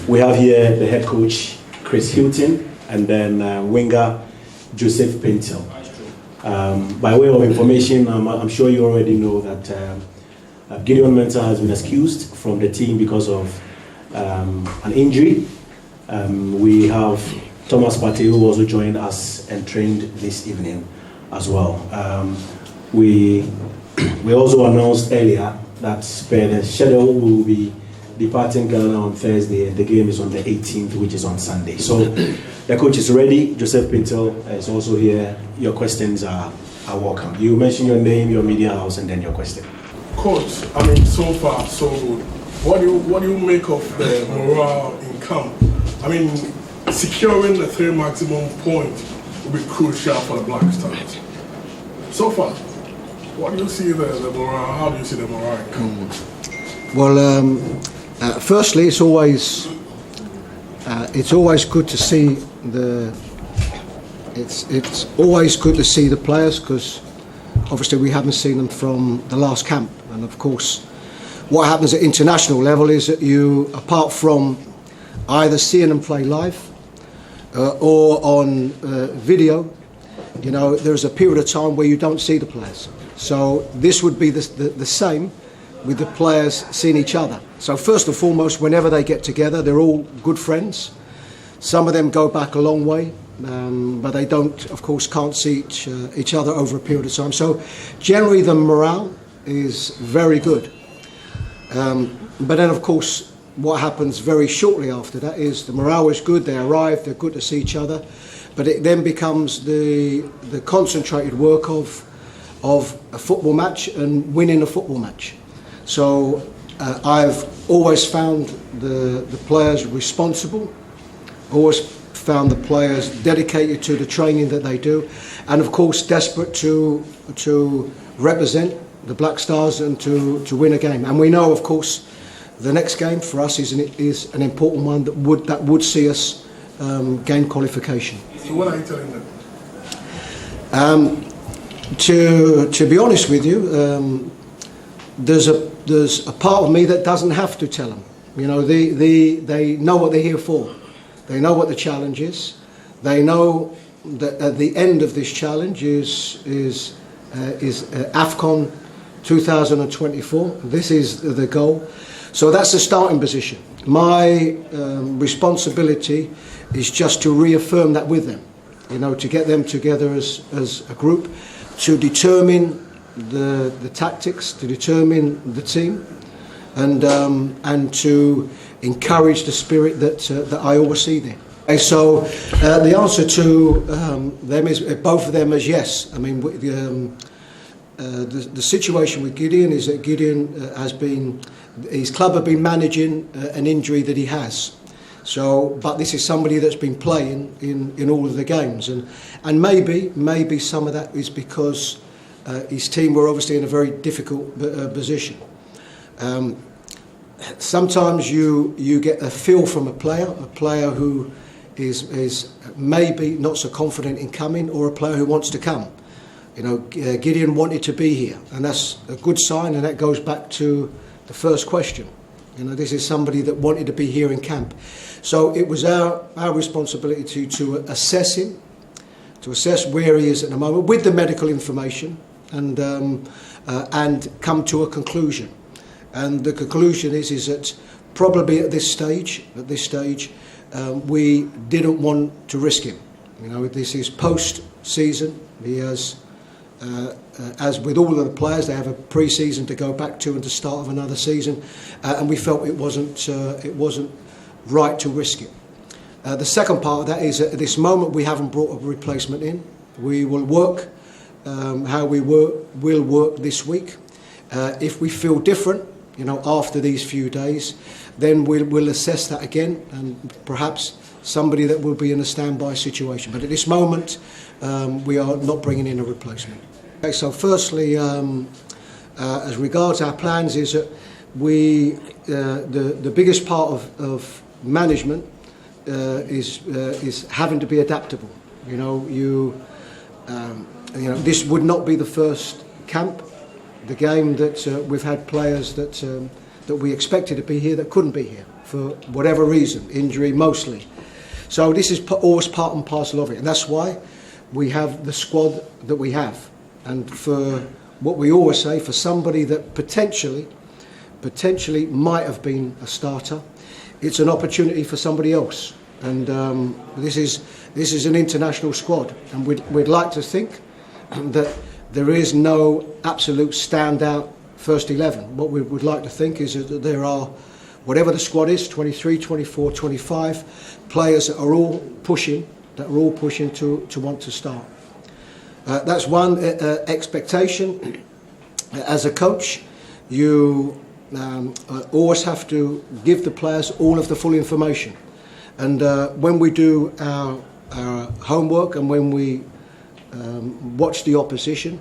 We have here the head coach, Chris Hughton, and then winger, Joseph Paintsil. By way of information, I'm sure you already know that Gideon Mensah has been excused from the team because of an injury. We have Thomas Partey, who also joined us and trained this evening as well. We also announced earlier that per the schedule we will be departing Ghana on Thursday. The game is on the 18th, which is on Sunday. So the coach is ready. Joseph Paintsil is also here. Your questions are welcome. You mention your name, your media house, and then your question. Coach, I mean, so far so good. What do you make of the morale in camp? I mean, securing the 3 maximum points will be crucial for the Black Stars. So far, what do you see the morale? How do you see the morale in camp? Well, firstly, it's always good to see it's always good to see the players, because obviously we haven't seen them from the last camp. And of course, what happens at international level is that you, apart from either seeing them play live or on video, you know, there's a period of time where you don't see the players. So this would be the same with the players seeing each other. So first and foremost, whenever they get together, they're all good friends. Some of them go back a long way, but they don't, of course, can't see each other over a period of time. So generally the morale is very good. But then, of course, what happens very shortly after that is the morale is good, they arrive, they're good to see each other, but it then becomes the concentrated work of a football match and winning a football match. So I've always found the players responsible, always found the players dedicated to the training that they do, and of course desperate to represent the Black Stars and to win a game. And we know, of course, the next game for us is an important one that would see us gain qualification. So what are you telling them? To be honest with you, there's a part of me that doesn't have to tell them. You know, they know what they're here for. They know what the challenge is. They know that at the end of this challenge is AFCON 2024. This is the goal. So that's the starting position. My responsibility is just to reaffirm that with them. You know, to get them together as a group, to determine the tactics, to determine the team, and to encourage the spirit that I always see there. And so the answer to them is, both of them, is yes. I mean, the situation with Gideon is that Gideon his club have been managing an injury that he has. So, but this is somebody that's been playing in all of the games, and maybe some of that is because his team were obviously in a very difficult position. Sometimes you get a feel from a player who is maybe not so confident in coming, or a player who wants to come. You know, Gideon wanted to be here, and that's a good sign, and that goes back to the first question. You know, this is somebody that wanted to be here in camp. So it was our responsibility to assess him, to assess where he is at the moment with the medical information, and come to a conclusion. And the conclusion is that probably at this stage, we didn't want to risk him. You know, this is post-season. He has, as with all of the players, they have a pre-season to go back to and to start of another season, and we felt it wasn't right to risk it. The second part of that is that at this moment we haven't brought a replacement in. We will work how we will work this week. If we feel different, you know, after these few days, then we'll assess that again, and perhaps somebody that will be in a standby situation. But at this moment, we are not bringing in a replacement. Okay, so firstly, as regards our plans, is that the biggest part of management is having to be adaptable. You know, this would not be the first camp. The game that we've had players that we expected to be here that couldn't be here. for whatever reason, injury mostly. So this is always part and parcel of it, and that's why we have the squad that we have. And for what we always say, for somebody that potentially might have been a starter, it's an opportunity for somebody else. And this is an international squad, and we'd like to think that there is no absolute standout first 11. What we would like to think is that there are, whatever the squad is, 23, 24, 25 players that are all pushing to want to start. That's one expectation. As a coach, you always have to give the players all of the full information. And when we do our homework and when we watch the opposition,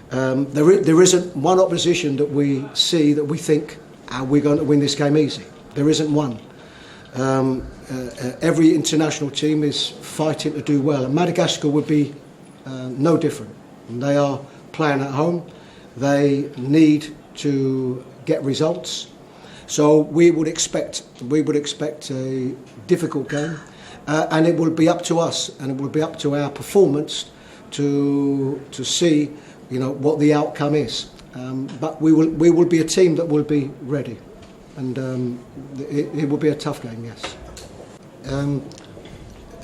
there isn't one opposition that we see that we think we're going to win this game easy. There isn't one. Every international team is fighting to do well, and Madagascar would be no different. They are playing at home. They need to get results. So we would expect a difficult game, and it will be up to us, and it will be up to our performance to see, what the outcome is. But we will be a team that will be ready, and it will be a tough game. Yes.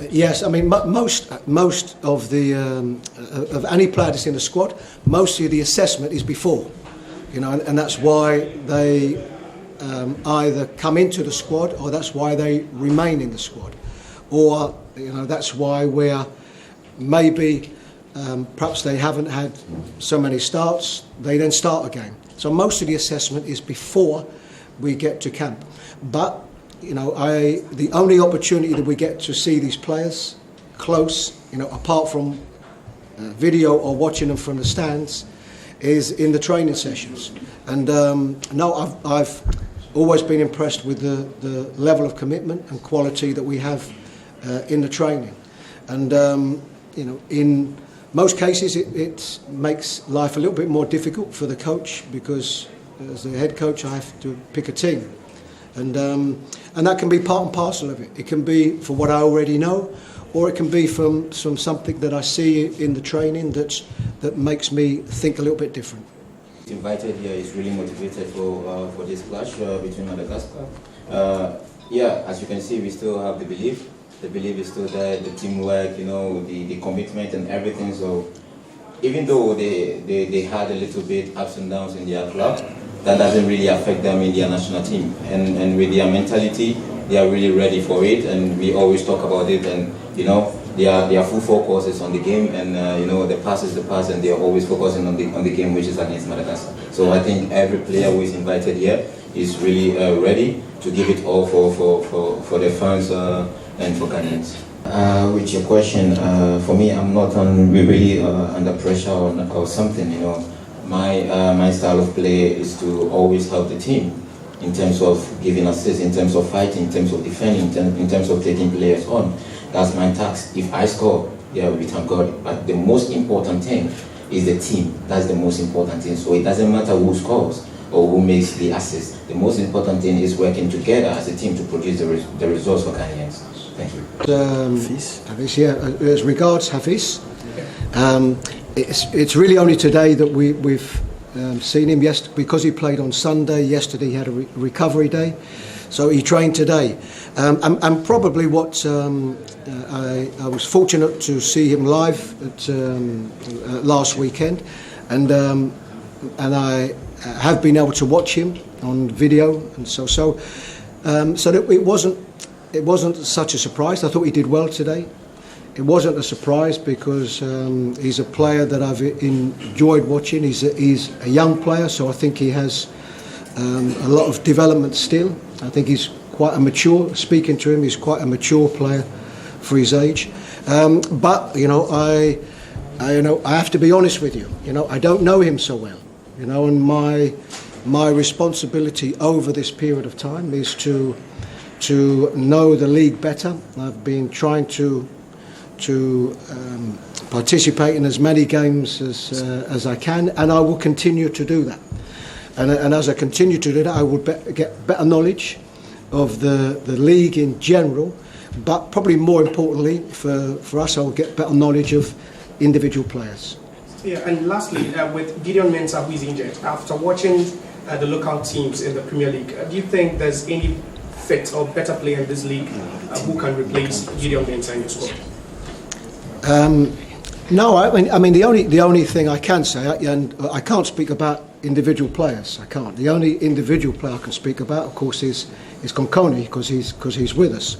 Yes, I mean most of the of any player that's in the squad, most of the assessment is before, and that's why they either come into the squad or that's why they remain in the squad, or that's why we're maybe perhaps they haven't had so many starts, they then start a game. So most of the assessment is before we get to camp, but. The only opportunity that we get to see these players close, apart from video or watching them from the stands, is in the training sessions. And I've always been impressed with the level of commitment and quality that we have in the training. And in most cases, it makes life a little bit more difficult for the coach because, as the head coach, I have to pick a team. And that can be part and parcel of it. It can be for what I already know, or it can be from something that I see in the training that makes me think a little bit different. Invited here is really motivated for this clash between Madagascar. As you can see, we still have the belief. The belief is still there, the teamwork, the commitment and everything. So even though they had a little bit ups and downs in their club, that doesn't really affect them in their national team. And with their mentality, they are really ready for it. And we always talk about it. And their full focus is on the game. And the pass is the pass, and they are always focusing on the game, which is against Madagascar. So I think every player who is invited here is really ready to give it all for their fans and for Ghanaians. With your question, for me, I'm not really under pressure or something. My style of play is to always help the team in terms of giving assists, in terms of fighting, in terms of defending, in terms of taking players on. That's my task. If I score, we thank God. But the most important thing is the team. That's the most important thing. So it doesn't matter who scores or who makes the assist. The most important thing is working together as a team to produce the results for Ghanaians. Thank you. Hafiz, as regards Hafiz, it's really only today that we've seen him. Yes, because he played on Sunday. Yesterday he had a recovery day, so he trained today. And probably what I was fortunate to see him live at last weekend, and I have been able to watch him on video, and so that it wasn't such a surprise. I thought he did well today. It wasn't a surprise because he's a player that I've enjoyed watching. He's a young player, so I think he has a lot of development still. I think he's quite a mature. Speaking to him, he's quite a mature player for his age. But I have to be honest with you. I don't know him so well. And my responsibility over this period of time is to know the league better. I've been trying to participate in as many games as I can, and I will continue to do that. And as I continue to do that, I will get better knowledge, of the league in general, but probably more importantly for us, I'll get better knowledge of individual players. Yeah, and lastly, with Gideon Mensah, who is injured, after watching the local teams in the Premier League, do you think there's any fit or better player in this league who can replace Gideon Mensah in your squad? No, I mean the only thing I can say, and I can't speak about individual players. I can't. The only individual player I can speak about, of course, is Conconi because he's with us.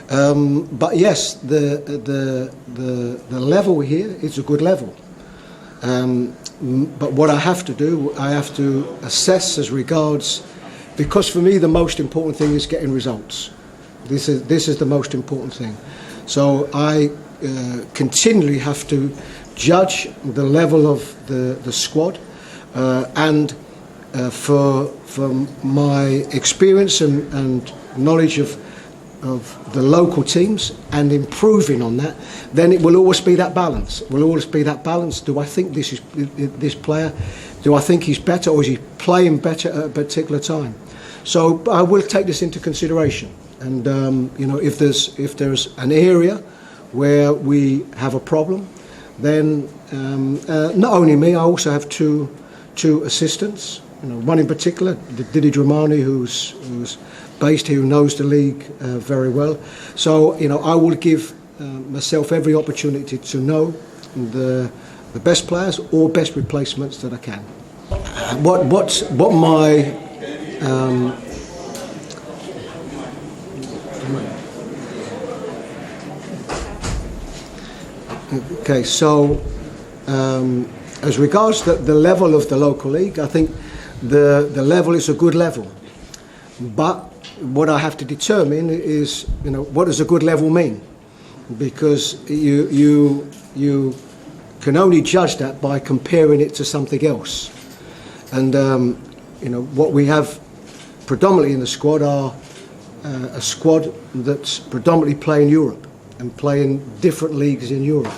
But yes, the level here is a good level. But what I have to do, I have to assess as regards, because for me the most important thing is getting results. This is the most important thing. So I continually have to judge the level of the squad, and for my experience and knowledge of the local teams and improving on that, then it will always be that balance. It will always be that balance. Do I think this player, do I think he's better, or is he playing better at a particular time? So I will take this into consideration. And if there's an area where we have a problem, then not only me, I also have two assistants. One in particular, Didi Dramani, who's based here, who knows the league very well. So I will give myself every opportunity to know the best players or best replacements that I can. What my okay, so as regards the level of the local league, I think the level is a good level. But what I have to determine is, what does a good level mean? Because you can only judge that by comparing it to something else. And what we have predominantly in the squad are a squad that's predominantly playing Europe and playing different leagues in Europe.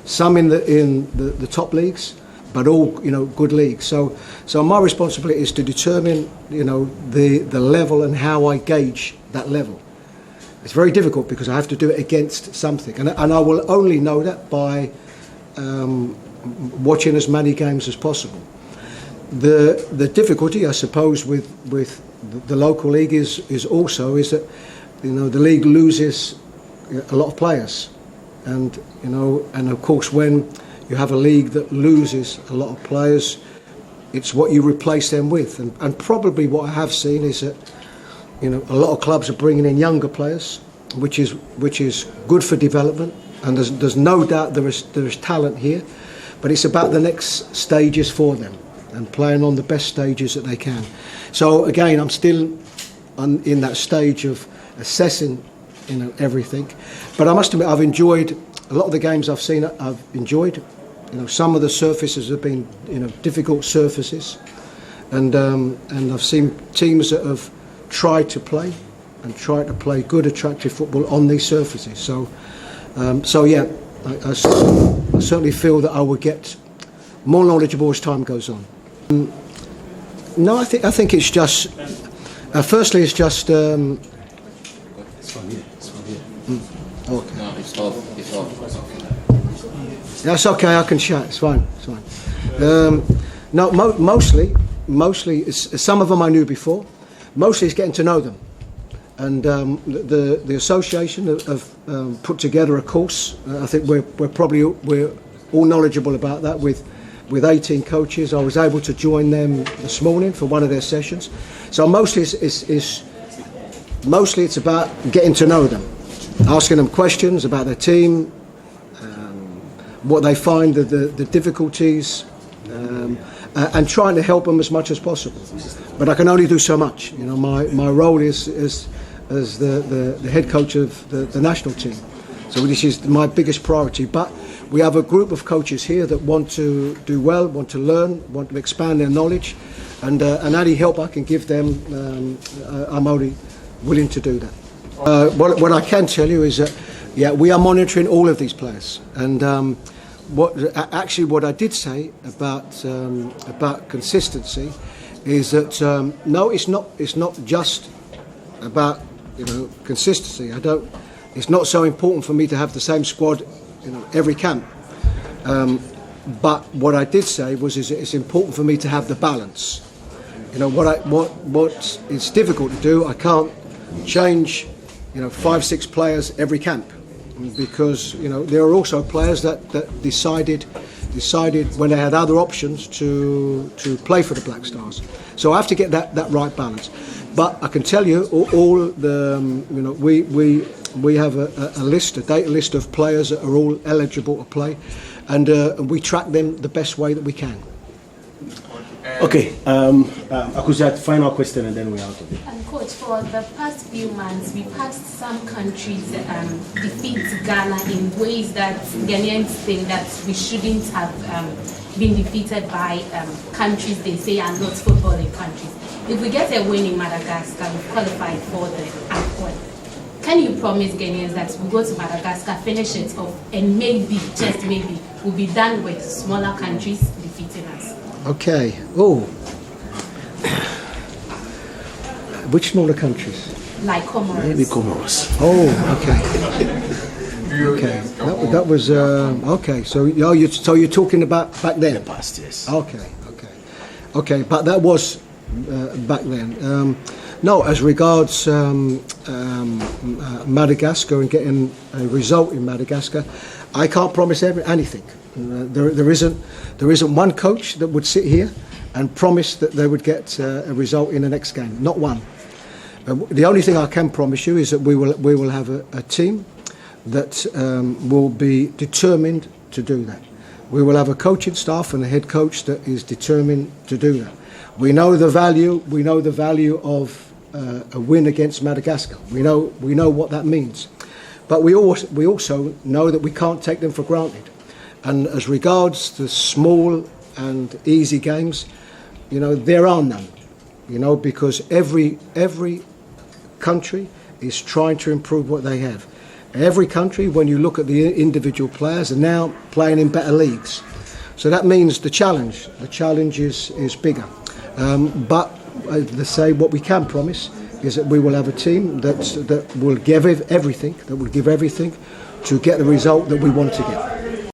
Some in the top leagues, but all good leagues. So my responsibility is to determine the level and how I gauge that level. It's very difficult because I have to do it against something, and I will only know that by watching as many games as possible. The difficulty, I suppose, with the local league is that the league loses a lot of players, and of course when you have a league that loses a lot of players, it's what you replace them with. And probably what I have seen is that a lot of clubs are bringing in younger players, which is good for development. And there's no doubt there is talent here, but it's about the next stages for them and playing on the best stages that they can. So again, I'm still in that stage of assessing everything. But I must admit, I've enjoyed a lot of the games I've seen. I've enjoyed. Some of the surfaces have been, difficult surfaces, and I've seen teams that have tried to play good, attractive football on these surfaces. So yeah, I certainly feel that I will get more knowledgeable as time goes on. No, I think it's just. Firstly, it's just. It's from here. Okay. No, it's off. That's okay. I can shout. It's fine. No, mostly, some of them I knew before. Mostly, it's getting to know them, and the association have put together a course. I think we're all knowledgeable about that. With 18 coaches, I was able to join them this morning for one of their sessions. So mostly it's about getting to know them, asking them questions about their team. What they find the difficulties, and trying to help them as much as possible. But I can only do so much. My role is as the head coach of the national team. So this is my biggest priority. But we have a group of coaches here that want to do well, want to learn, want to expand their knowledge, and any help I can give them, I'm only willing to do that. What I can tell you is that, yeah, we are monitoring all of these players, and what I did say about consistency is that no, it's not just about consistency. It's not so important for me to have the same squad, every camp. But what I did say was, it's important for me to have the balance. What is difficult to do, I can't change, 5-6 players every camp, because there are also players that decided when they had other options to play for the Black Stars. So I have to get that right balance. But I can tell you, all the we have a data list of players that are all eligible to play, and we track them the best way that we can. Okay, Akuziat, final question and then we're out of it. Coach, for the past few months, we've had some countries defeat Ghana in ways that Ghanaians think that we shouldn't have been defeated by countries they say are not footballing countries. If we get a win in Madagascar, we've qualified for the AFCON. Can you promise Ghanaians that we'll go to Madagascar, finish it off, and maybe, just maybe, we'll be done with smaller countries defeating us? Okay. Oh. Which smaller countries? Like Comoros. Maybe Comoros. Oh, okay. Okay. That was okay. So you're talking about back then? In the past, yes. Okay. But that was back then. No, as regards Madagascar and getting a result in Madagascar, I can't promise anything. There isn't one coach that would sit here and promise that they would get a result in the next game. Not one. The only thing I can promise you is that we will have a team that will be determined to do that. We will have a coaching staff and a head coach that is determined to do that. We know the value of a win against Madagascar. We know what that means, but we also know that we can't take them for granted. And as regards the small and easy games, there are none. Because every country is trying to improve what they have. Every country, when you look at the individual players, are now playing in better leagues. So that means the challenge is bigger. But let's say what we can promise is that we will have a team that will give everything to get the result that we want to get.